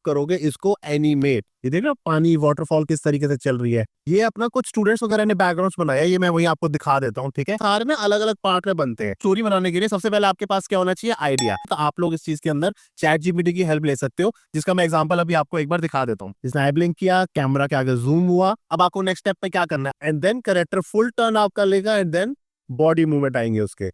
करोगे इसको एनिमेट। ये देख रहे हो पानी वाटरफॉल किस तरीके से चल रही है। ये अपना कुछ स्टूडेंट्स वगैरह ने बैकग्राउंड्स बनाया, ये मैं वही आपको दिखा देता हूँ। ठीक है, सारे में अलग अलग पार्ट में बनते हैं। स्टोरी बनाने के लिए सबसे पहले आपके पास क्या होना चाहिए, आइडिया। तो आप लोग इस चीज के अंदर चैट जीपीटी की हेल्प ले सकते हो, जिसका मैं एग्जांपल अभी आपको एक बार दिखा देता हूँ। इसने ब्लिंक किया, कैमरा के आगे जूम हुआ। अब आपको नेक्स्ट स्टेप में क्या करना है, and then character full turn आपका लेगा, एंड देन बॉडी मूवमेंट आएंगे उसके।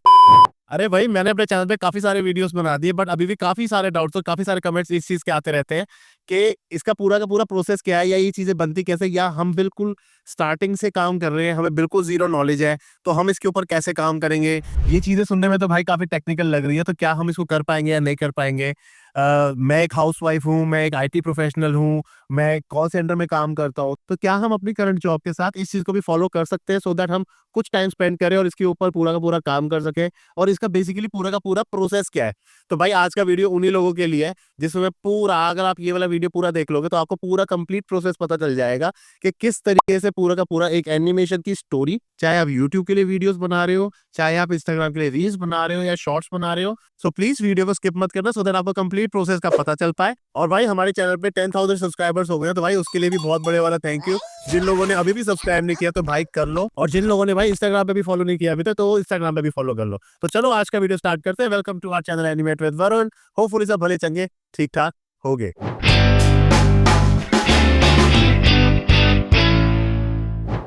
अरे भाई, मैंने अपने चैनल पे काफी सारे वीडियोस बना दिए, बट अभी भी काफी सारे डाउट्स और काफी सारे कमेंट्स इस चीज के आते रहते हैं कि इसका पूरा का पूरा प्रोसेस क्या है, या ये चीजें बनती कैसे, या हम बिल्कुल स्टार्टिंग से काम कर रहे हैं, हमें बिल्कुल जीरो नॉलेज है, तो हम इसके ऊपर कैसे काम करेंगे। ये चीजें सुनने में तो भाई काफी टेक्निकल लग रही है, तो क्या हम इसको कर पाएंगे या नहीं कर पाएंगे। मैं एक हाउसवाइफ हूँ, मैं एक आईटी प्रोफेशनल हूँ, मैं कॉल सेंटर में काम करता हूँ, तो क्या हम अपनी करंट जॉब के साथ इस चीज को भी फॉलो कर सकते हैं, सो दैट हम कुछ टाइम स्पेंड करें और इसके ऊपर पूरा का पूरा काम कर सके, और इसका बेसिकली पूरा का पूरा प्रोसेस क्या है। तो भाई आज का वीडियो उन्हीं लोगों के लिए है जिसमें पूरा, अगर आप ये वाला वीडियो पूरा देख लोगे तो आपको पूरा कंप्लीट प्रोसेस पता चल जाएगा कि किस तरीके से पूरा का पूरा एक एनिमेशन की स्टोरी, चाहे आप यूट्यूब के लिए वीडियोस बना रहे हो, चाहे आप इंस्टाग्राम के लिए रील्स बना रहे हो या शॉर्ट्स बना रहे हो, सो प्लीज वीडियो को स्किप मत करना, सो दैट आपको कंप्लीट प्रोसेस का पता चल पाए। और भाई हमारे चैनल पे 10,000 सब्सक्राइबर्स हो गए हैं, तो भाई उसके लिए भी बहुत बड़े वाला थैंक यू। जिन लोगों ने अभी भी सब्सक्राइब नहीं किया तो भाई कर लो, और जिन लोगों ने भाई इंस्टाग्राम पे भी फॉलो नहीं किया अभी तक, तो इंस्टाग्राम पे भी फॉलो कर लो। तो चलो आज का वीडियो स्टार्ट करते हैं। Welcome to our channel animate with Varun. Hopefully सब भले चंगे ठीक ठाक हो गए।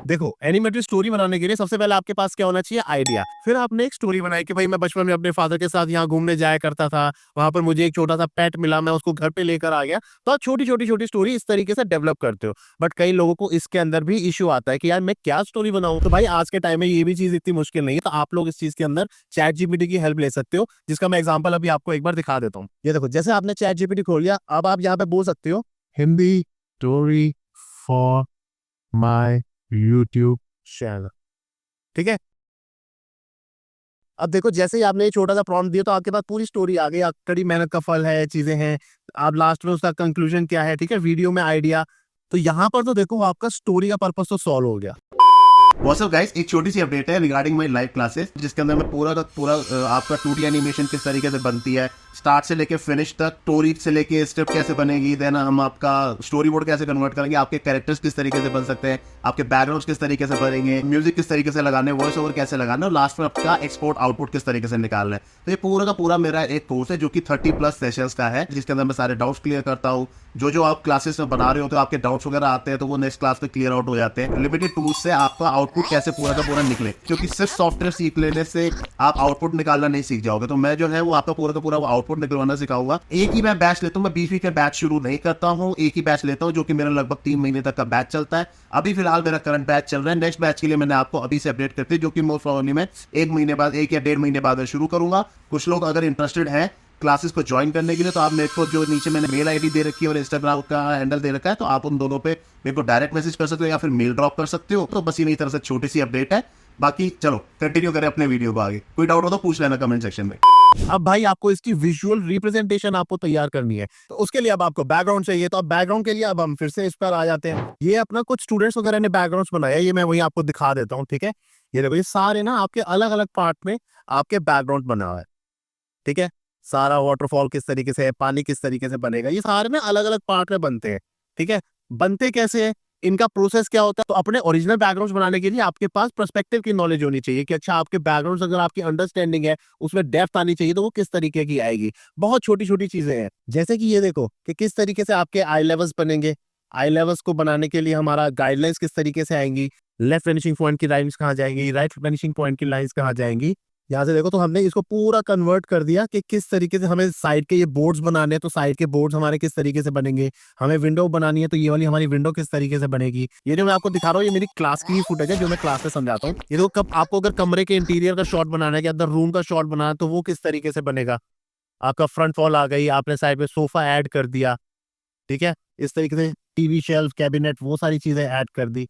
देखो, एनिमेटेड स्टोरी बनाने के लिए सबसे पहले आपके पास क्या होना चाहिए, आइडिया। फिर आपने एक स्टोरी बनाई कि भाई मैं बचपन में अपने फादर के साथ यहाँ घूमने जाया करता था, वहां पर मुझे एक छोटा सा पेट मिला, मैं उसको घर पे लेकर आ गया। तो आप छोटी छोटी छोटी स्टोरी इस तरीके से डेवलप करते हो। बट कई लोगों को इसके अंदर भी इश्यू आता है कि यार मैं क्या स्टोरी बनाऊं। तो भाई आज के टाइम में ये भी चीज इतनी मुश्किल नहीं है, तो आप लोग इस चीज के अंदर चैट जीपीटी की हेल्प ले सकते हो, जिसका मैं एग्जाम्पल अभी आपको एक बार दिखा देता हूँ। ये देखो, जैसे आपने चैट जीपीटी खोल लिया, अब आप यहाँ पे बोल सकते हो Hindi story for my YouTube channel. ठीक है, अब देखो जैसे ही आपने ये छोटा सा प्रॉम्प्ट दिया तो आपके पास पूरी स्टोरी आ गई, कड़ी मेहनत का फल है, चीजें हैं, आप लास्ट में उसका कंक्लूजन क्या है, ठीक है, वीडियो में आइडिया। तो यहाँ पर तो देखो आपका स्टोरी का पर्पस तो सॉल्व हो गया। व्हाट्स अप गाइस, एक छोटी सी अपडेट है रिगार्डिंग माय लाइव क्लासेस, जिसके अंदर मैं पूरा का पूरा आपका 2D एनिमेशन किस तरीके से बनती है, स्टार्ट से लेके फिनिश तक, स्टोरी से लेके स्क्रिप्ट कैसे बनेगी, देन हम आपका स्टोरी बोर्ड कैसे कन्वर्ट करेंगे, आपके कैरेक्टर्स किस तरीके से बन सकते हैं, आपके बैकग्राउंड्स किस तरीके से बनेंगे, म्यूजिक किस तरीके से लगाने, वॉइस ओवर कैसे लगाना, और लास्ट में आपका एक्सपोर्ट आउटपुट किस तरीके से निकालना है। तो ये पूरा का पूरा मेरा एक कोर्स है जो कि 30+ सेशंस का है, जिसके अंदर मैं सारे डाउट्स क्लियर करता हूँ। जो आप क्लासेस में बना रहे हो तो आपके डाउट्स वगैरह आते हैं तो वो नेक्स्ट क्लास में क्लियर आउट हो जाते हैं। लिमिटेड टूल्स से आपका आउटपुट कैसे पूरा का पूरा निकले, क्योंकि सिर्फ सॉफ्टवेयर सीख लेने से आप आउटपुट निकालना नहीं सीख जाओगे। तो मैं जो है वो आपका पूरा का पूरा आउटपुट निकलवाना सिखाऊंगा। एक ही मैं बैच लेता हूँ, मैं बीच का बैच शुरू नहीं करता हूँ, एक ही बैच लेता हूँ जो कि मेरा लगभग 3 महीने तक का बैच चलता है। अभी फिलहाल मेरा करंट बैच चल रहा है, नेक्स्ट बैच के लिए मैंने आपको अभी से अपडेट करते हैं, जो कि मोस्ट प्रोबेबली मैं 1 महीने बाद, 1 या 1.5 महीने बाद शुरू करूंगा। कुछ लोग अगर इंटरेस्टेड हैं क्लासेस को ज्वाइन करने के लिए, तो आप मेरे को जो नीचे मैंने मेल आईडी दे रखी है और इंस्टाग्राम का हैंडल दे रखा है, तो आप उन दोनों पे मेरे को डायरेक्ट मैसेज कर सकते हो या फिर मेल ड्रॉप कर सकते हो। तो बस ये मेरी तरफ से छोटी सी अपडेट है। बाकी चलो कंटिन्यू करें अपने वीडियो को आगे। कोई डाउट हो तो पूछ लेना कमेंट सेक्शन में। अब भाई आपको इसकी विजुअल रिप्रेजेंटेशन आपको तैयार करनी है, तो उसके लिए अब आपको बैकग्राउंड चाहिए। तो अब बैकग्राउंड के लिए अब हम फिर से इस पर आ जाते हैं। ये अपना कुछ स्टूडेंट्स वगैरह ने बैकग्राउंड्स बनाया, ये मैं वही आपको दिखा देता हूँ। ठीक है, ये देखो, ये सारे ना आपके अलग अलग पार्ट में आपके बैकग्राउंड बना हुआ है। ठीक है, सारा वाटरफॉल किस तरीके से है, पानी किस तरीके से बनेगा, ये सारे में अलग अलग पार्ट में बनते हैं। ठीक है, बनते कैसे हैं, इनका प्रोसेस क्या होता है। तो अपने ओरिजिनल बैकग्राउंड बनाने के लिए आपके पास पर्सपेक्टिव की नॉलेज होनी चाहिए कि अच्छा आपके बैकग्राउंड अगर आपकी अंडरस्टैंडिंग है, उसमें डेप्थ आनी चाहिए, तो वो किस तरीके की आएगी। बहुत छोटी छोटी चीजें हैं, जैसे कि ये देखो कि किस तरीके से आपके आई लेवल्स बनेंगे। आई लेवल्स को बनाने के लिए हमारा गाइडलाइंस किस तरीके से आएंगी, लेफ्ट फिनिशिंग पॉइंट की लाइन्स कहाँ जाएंगी, राइट फिनिशिंग पॉइंट की लाइन्स कहाँ जाएंगी। यहाँ से देखो, तो हमने इसको पूरा कन्वर्ट कर दिया कि किस तरीके से हमें साइड के ये बोर्ड्स बनाने हैं, तो साइड के बोर्ड्स हमारे किस तरीके से बनेंगे। हमें विंडो बनानी है तो ये वाली हमारी विंडो किस तरीके से बनेगी। ये जो मैं आपको दिखा रहा हूँ ये मेरी क्लास की फुटेज है, जो मैं क्लास में समझाता हूँ। ये देखो, कब आपको अगर कमरे के इंटीरियर का शॉट बनाना है, अंदर रूम का शॉट बनाना है, तो वो किस तरीके से बनेगा। आपका फ्रंट वॉल आ गई, आपने साइड में सोफा ऐड कर दिया। ठीक है, इस तरीके से टीवी शेल्फ, कैबिनेट, वो सारी चीजें ऐड कर दी।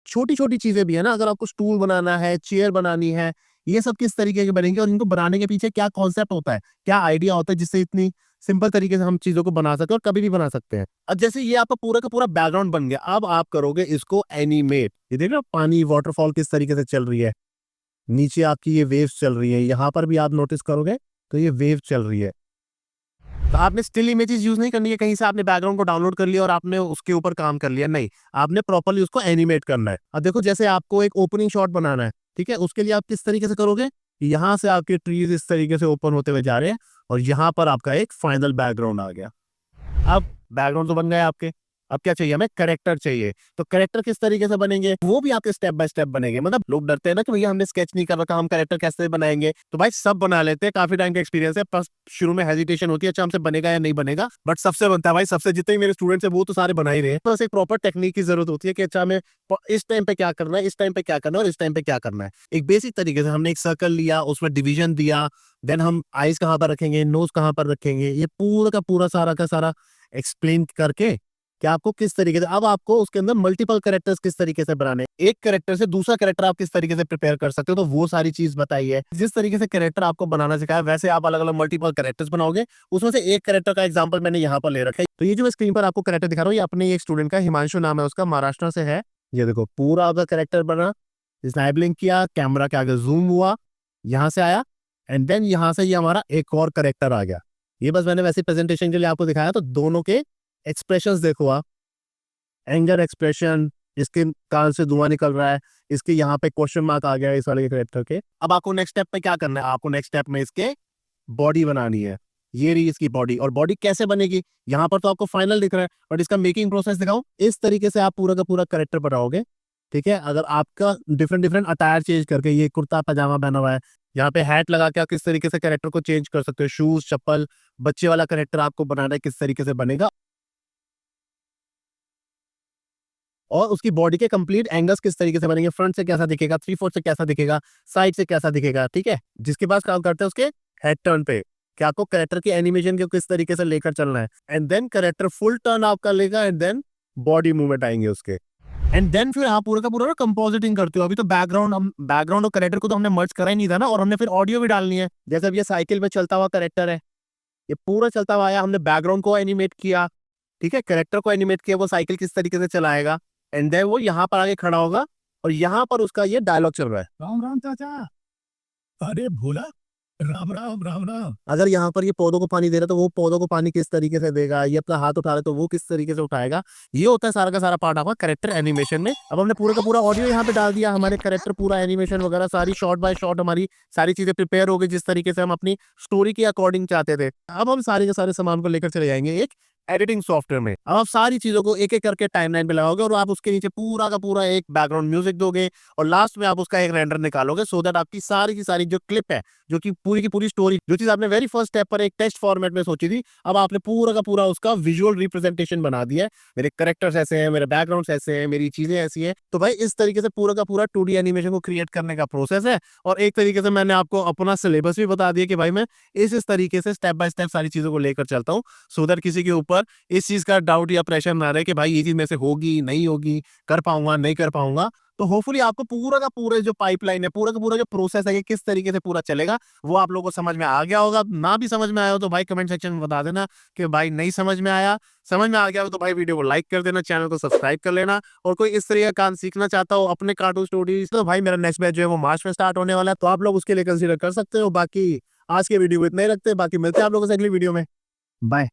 छोटी छोटी चीजें भी है ना, अगर आपको स्टूल बनाना है, चेयर बनानी है, ये सब किस तरीके के बनेंगे और इनको बनाने के पीछे क्या कॉन्सेप्ट होता है, क्या आइडिया होता है, जिससे इतनी सिंपल तरीके से हम चीजों को बना सकते हैं और कभी भी बना सकते हैं। अब जैसे ये आपका पूरा का पूरा बैकग्राउंड बन गया, अब आप करोगे इसको एनिमेट। ये देख रहे हो पानी वाटरफॉल किस तरीके से चल रही है, नीचे आपकी ये वेव्स चल रही है, यहाँ पर भी आप नोटिस करोगे तो ये वेव चल रही है। तो आपने स्टिल इमेजेस यूज नहीं करनी है, कहीं से आपने बैकग्राउंड को डाउनलोड कर लिया और आपने उसके ऊपर काम कर लिया, नहीं, आपने प्रॉपर्ली उसको एनिमेट करना है। अब देखो जैसे आपको एक ओपनिंग शॉट बनाना है, ठीक है, उसके लिए आप किस तरीके से करोगे, यहाँ से आपके ट्रीज इस तरीके से ओपन होते हुए जा रहे हैं और यहाँ पर आपका एक फाइनल बैकग्राउंड आ गया। अब बैकग्राउंड तो बन गए आपके, अब क्या चाहिए हमें, कैरेक्टर चाहिए। तो कैरेक्टर किस तरीके से बनेंगे, वो भी आपके स्टेप बाय स्टेप बनेंगे। मतलब लोग डरते हैं ना कि भैया हमने स्केच नहीं कर रखा, हम कैरेक्टर कैसे बनाएंगे, तो भाई सब बना लेते हैं, काफी टाइम का एक्सपीरियंस है। बस शुरू में हेजिटेशन होती है, अच्छा हमसे बनेगा या नहीं बनेगा, बट सबसे बनता है भाई, सबसे जितने मेरे स्टूडेंट्स है वो तो सारे बना ही रहे हैं। बस एक प्रॉपर टेक्निक की जरूरत होती है कि अच्छा हमें इस टाइम पे क्या करना है, इस टाइम पे क्या करना है और इस टाइम पे क्या करना है। एक बेसिक तरीके से हमने एक सर्कल लिया, उसमें डिवीजन दिया, देन हम आईज कहाँ पर रखेंगे, नोज कहाँ पर रखेंगे, ये पूरा का पूरा सारा का सारा एक्सप्लेन करके कि आपको किस तरीके से, अब आपको उसके अंदर मल्टीपल कैरेक्टर्स किस तरीके से बनाने, एक कैरेक्टर से दूसरा कैरेक्टर आप किस तरीके से प्रिपेयर कर सकते हो, तो वो सारी चीज बताई है। जिस तरीके से कैरेक्टर आपको बनाना सिखाया वैसे आप अलग अलग मल्टीपल कैरेक्टर्स बनाओगे। उसमें से एक कैरेक्टर का एग्जांपल मैंने यहाँ पर ले रखा है। तो ये जो मैं स्क्रीन पर आपको कैरेक्टर दिखा रहा हूँ, ये अपने एक स्टूडेंट का, हिमांशु नाम है उसका, महाराष्ट्र से है। ये देखो पूरा आपका कैरेक्टर बना, स्नाइपलिंग किया, कैमरा के आगे जूम हुआ, यहाँ से आया एंड देन यहाँ से ये हमारा एक और कैरेक्टर आ गया। ये बस मैंने वैसे प्रेजेंटेशन के लिए आपको दिखाया। तो दोनों के एक्सप्रेशंस देखो आप, एंगर एक्सप्रेशन, इसके कान से धुआं निकल रहा है, इसके यहाँ पे क्वेश्चन मार्क आ गया इस वाले कैरेक्टर के। अब आपको नेक्स्ट स्टेप पे क्या करना है, आपको नेक्स्ट स्टेप में इसके बॉडी बनानी है। ये रही इसकी बॉडी, और बॉडी कैसे बनेगी, यहाँ पर तो आपको फाइनल दिख रहा है, बट इसका मेकिंग प्रोसेस दिखाऊं, इस तरीके से आप पूरा का पूरा कैरेक्टर बनाओगे। ठीक है, अगर आपका डिफरेंट डिफरेंट अटायर चेंज करके, ये कुर्ता पजामा पहना हुआ है, यहाँ पे हैट लगा के आप किस तरीके से कैरेक्टर को चेंज कर सकते हो, शूज चप्पल, बच्चे वाला कैरेक्टर आपको बनाना है, किस तरीके से बनेगा, और उसकी बॉडी के कंप्लीट एंगल्स किस तरीके से बनेंगे, फ्रंट से कैसा दिखेगा, 3/4 से कैसा दिखेगा, साइड से कैसा दिखेगा। ठीक है, जिसके पास काम करते हैं उसके हेड टर्न पे कि आपको कैरेक्टर की एनिमेशन को किस तरीके से लेकर चलना है, and then character full turn आपका लेगा, एंड देन बॉडी मूवमेंट आएंगे उसके, एंड देन फिर आप पूरा का पूरा कंपोजिटिंग करते हो। अभी तो बैकग्राउंड और कैरेक्टर को तो हमने मर्ज करा ही नहीं था ना, और हमने फिर ऑडियो भी डालनी है। जैसे अब ये साइकिल में चलता हुआ कैरेक्टर है, ये पूरा चलता हुआ आया, हमने बैकग्राउंड को एनिमेट किया, ठीक है, कैरेक्टर को एनिमेट किया, वो साइकिल किस तरीके से चलाएगा, एंड देन वो यहाँ पर आके खड़ा होगा और यहाँ पर उसका ये डायलॉग चल रहा है, राम राम चाचा। अरे भोला, राम राम राम राम। अगर यहाँ पर ये पौधों को पानी दे रहा है तो वो पौधों को पानी किस तरीके से देगा, ये अपना हाथ उठा रहा है तो वो किस तरीके से उठाएगा। ये होता है सारा का सारा पार्ट आपका कैरेक्टर एनिमेशन में। अब हमने पूरा का पूरा ऑडियो यहाँ पे डाल दिया, हमारे कैरेक्टर पूरा एनिमेशन वगैरह सारी शॉट बाय शॉट हमारी सारी चीजें प्रिपेयर हो गई जिस तरीके से हम अपनी स्टोरी के अकॉर्डिंग चाहते थे। अब हम सारे के सारे सामान को लेकर चले जाएंगे एक एडिटिंग सॉफ्टवेयर में। अब आप सारी चीजों को एक एक करके टाइमलाइन पे लगाओगे और आप उसके नीचे पूरा का पूरा एक बैकग्राउंड म्यूजिक दोगे और लास्ट में आप उसका एक रेंडर निकालोगे, सो दैट आपकी सारी की सारी जो क्लिप है, जो कि पूरी की पूरी स्टोरी, जो चीज आपने वेरी फर्स्ट स्टेप पर एक टेक्स्ट फॉर्मेट में सोची थी, अब आपने पूरा का पूरा उसका विजुअल रिप्रेजेंटेशन बना दिया है। मेरे कैरेक्टर्स ऐसे हैं, मेरे बैकग्राउंड ऐसे हैं, मेरी चीजें ऐसी है। तो भाई इस तरीके से पूरा का पूरा 2D एनिमेशन को क्रिएट करने का प्रोसेस है। और एक तरीके से मैंने आपको अपना सिलेबस भी बता दिया कि भाई मैं इस तरीके से स्टेप बाय स्टेप सारी चीजों को लेकर चलता हूँ, सो दैट किसी के ऊपर इस चीज का डाउट या प्रेशर ना रहे कि भाई ये चीज मेरे से होगी नहीं होगी, कर पाऊंगा नहीं कर पाऊंगा। तो होपफुली आपको पूरा का पूरा जो पाइपलाइन है, पूरा का पूरा जो प्रोसेस है कि किस तरीके से पूरा चलेगा, वो आप लोगों को समझ में आ गया होगा। ना भी समझ में आया हो तो भाई कमेंट सेक्शन में बता देना कि भाई नहीं समझ में आया। समझ में आ गया हो तो भाई वीडियो को लाइक कर देना, चैनल को सब्सक्राइब कर लेना। और कोई इस तरीके का काम सीखना चाहता हो अपने कार्टून स्टोरीज, तो भाई मेरा नेक्स्ट बैच जो है वो मार्च में स्टार्ट होने वाला है, तो आप लोग उसके लिए कंसीडर कर सकते हो। बाकी आज के वीडियो को इतना ही रखते हैं, बाकी मिलते हैं आप लोगों से अगली वीडियो में। बाय।